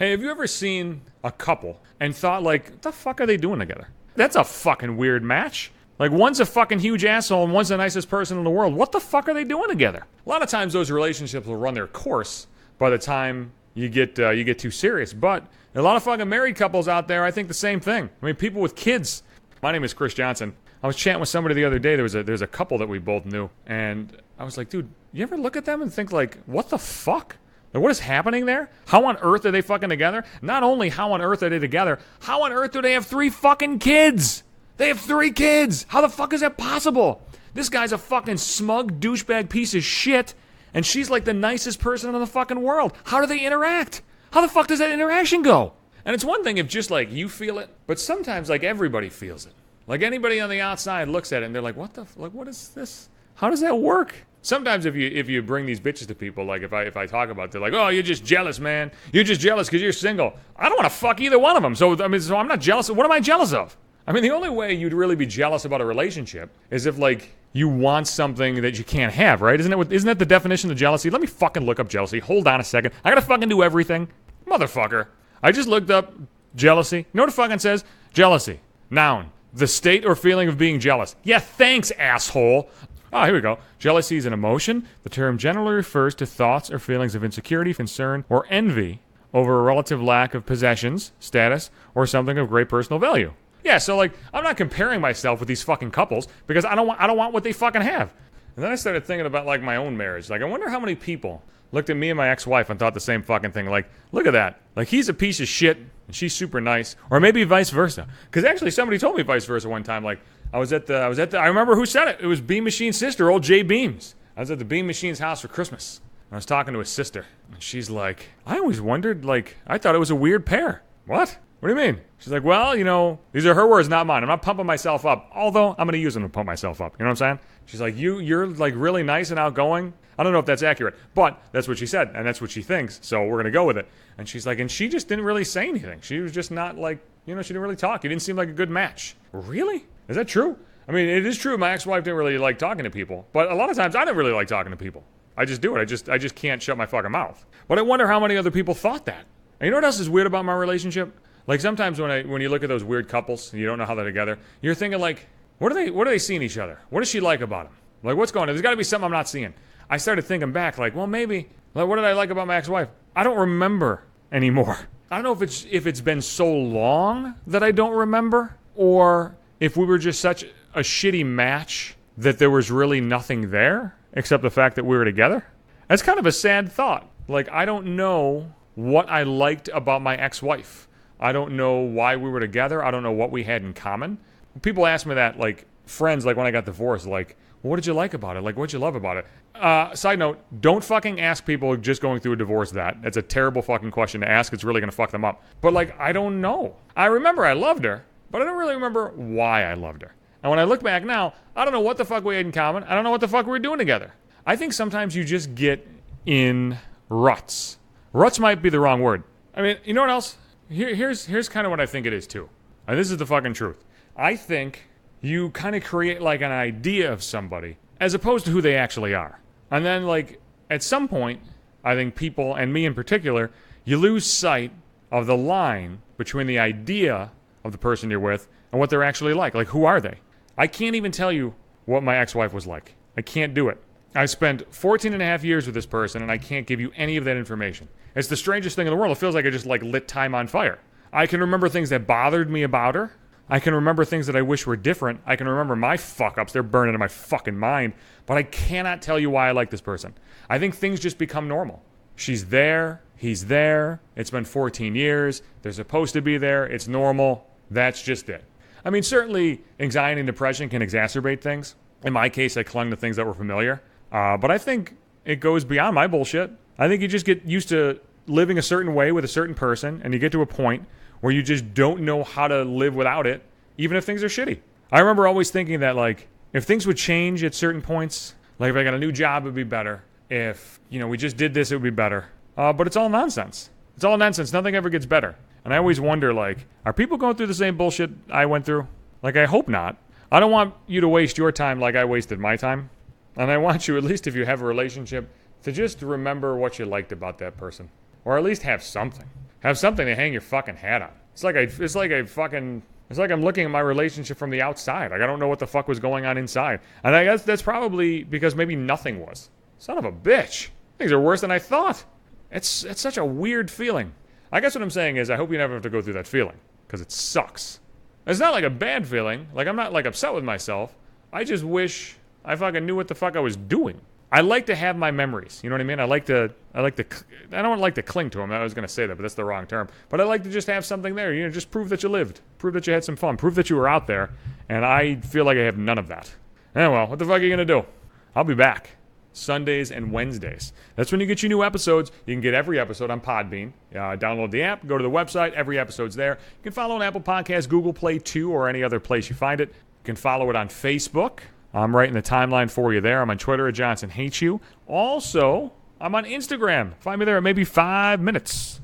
Hey, have you ever seen a couple and thought, like, what the fuck are they doing together? That's a fucking weird match. Like, one's a fucking huge asshole and one's the nicest person in the world. What the fuck are they doing together? A lot of times those relationships will run their course by the time you get too serious. But a lot of fucking married couples out there, I think the same thing. I mean, people with kids. My name is Chris Johnson. I was chatting with somebody the other day. There's a couple that we both knew. And I was like, dude, you ever look at them and think, like, what the fuck? Like, what is happening there? How on earth are they fucking together? Not only how on earth are they together, how on earth do they have 3 fucking kids? They have 3 kids. How the fuck is that possible? This guy's a fucking smug douchebag piece of shit, and she's like the nicest person in the fucking world. How do they interact? How the fuck does that interaction go? And it's one thing if just like you feel it, but sometimes like everybody feels it. Like anybody on the outside looks at it and they're like, what is this? How does that work? Sometimes if you bring these bitches to people, like if I talk about it, they're like, oh, you're just jealous, man. You're just jealous because you're single. I don't want to fuck either one of them. So I'm not jealous. What am I jealous of? I mean, the only way you'd really be jealous about a relationship is if, like, you want something that you can't have, right? Isn't that the definition of jealousy? Let me fucking look up jealousy. Hold on a second. I gotta fucking do everything. Motherfucker. I just looked up jealousy. You know what it fucking says? Jealousy. Noun. The state or feeling of being jealous. Yeah, thanks, asshole. Ah, here we go. Jealousy is an emotion. The term generally refers to thoughts or feelings of insecurity, concern, or envy over a relative lack of possessions, status, or something of great personal value. Yeah, so like, I'm not comparing myself with these fucking couples because I don't want what they fucking have. And then I started thinking about like my own marriage. Like, I wonder how many people looked at me and my ex-wife and thought the same fucking thing. Like, look at that. Like, he's a piece of shit and she's super nice. Or maybe vice versa. Because actually somebody told me vice versa one time. Like, I remember who said it. It was Beam Machine's sister, old Jay Beams. I was at the Beam Machine's house for Christmas. And I was talking to his sister. And she's like, I always wondered, like, I thought it was a weird pair. What? What do you mean? She's like, well, you know, these are her words, not mine. I'm not pumping myself up, although I'm going to use them to pump myself up. You know what I'm saying? She's like, you're like really nice and outgoing. I don't know if that's accurate, but that's what she said, and that's what she thinks, so we're going to go with it. And she's like, and she just didn't really say anything. She was just not like, you know, she didn't really talk. It didn't seem like a good match. Really? Is that true? I mean, it is true. My ex-wife didn't really like talking to people, but a lot of times I didn't really like talking to people. I just do it. I just can't shut my fucking mouth. But I wonder how many other people thought that. And you know what else is weird about my relationship? Like sometimes when you look at those weird couples and you don't know how they're together, you're thinking like, what are they seeing each other? What does she like about him? Like what's going on? There's got to be something I'm not seeing. I started thinking back like, well maybe, like what did I like about my ex-wife? I don't remember anymore. I don't know if it's been so long that I don't remember, or if we were just such a shitty match that there was really nothing there except the fact that we were together. That's kind of a sad thought. Like I don't know what I liked about my ex-wife. I don't know why we were together. I don't know what we had in common. People ask me that, like, friends, like, when I got divorced, like, what did you like about it? Like, what did you love about it? Side note, don't fucking ask people just going through a divorce that. That's a terrible fucking question to ask. It's really going to fuck them up. But, like, I don't know. I remember I loved her, but I don't really remember why I loved her. And when I look back now, I don't know what the fuck we had in common. I don't know what the fuck we were doing together. I think sometimes you just get in ruts. Ruts might be the wrong word. I mean, you know what else? Here's kind of what I think it is too. And this is the fucking truth. I think you kind of create like an idea of somebody as opposed to who they actually are. And then like at some point, I think people, and me in particular, you lose sight of the line between the idea of the person you're with and what they're actually like. Like, who are they? I can't even tell you what my ex-wife was like. I can't do it. I spent 14 and a half years with this person, and I can't give you any of that information. It's the strangest thing in the world. It feels like I just, like, lit time on fire. I can remember things that bothered me about her. I can remember things that I wish were different. I can remember my fuck-ups. They're burned into my fucking mind. But I cannot tell you why I like this person. I think things just become normal. She's there. He's there. It's been 14 years. They're supposed to be there. It's normal. That's just it. I mean, certainly anxiety and depression can exacerbate things. In my case, I clung to things that were familiar. But I think it goes beyond my bullshit. I think you just get used to living a certain way with a certain person, and you get to a point where you just don't know how to live without it, even if things are shitty. I remember always thinking that, like, if things would change at certain points, like if I got a new job, it would be better. If, you know, we just did this, it would be better. But it's all nonsense. It's all nonsense. Nothing ever gets better. And I always wonder, like, are people going through the same bullshit I went through? Like, I hope not. I don't want you to waste your time like I wasted my time. And I want you, at least if you have a relationship, to just remember what you liked about that person. Or at least have something. Have something to hang your fucking hat on. It's like I'm looking at my relationship from the outside. Like I don't know what the fuck was going on inside. And I guess that's probably because maybe nothing was. Son of a bitch. Things are worse than I thought. It's such a weird feeling. I guess what I'm saying is I hope you never have to go through that feeling. Because it sucks. It's not like a bad feeling. Like I'm not like upset with myself. I just wish I fucking knew what the fuck I was doing. I like to have my memories. You know what I mean? I don't like to cling to them. I was going to say that, but that's the wrong term. But I like to just have something there. You know, just prove that you lived. Prove that you had some fun. Prove that you were out there. And I feel like I have none of that. Well, what the fuck are you going to do? I'll be back. Sundays and Wednesdays. That's when you get your new episodes. You can get every episode on Podbean. Download the app. Go to the website. Every episode's there. You can follow on Apple Podcasts, Google Play 2, or any other place you find it. You can follow it on Facebook. I'm right in the timeline for you there. I'm on Twitter at Johnson Hates You. Also, I'm on Instagram. Find me there at maybe 5 minutes.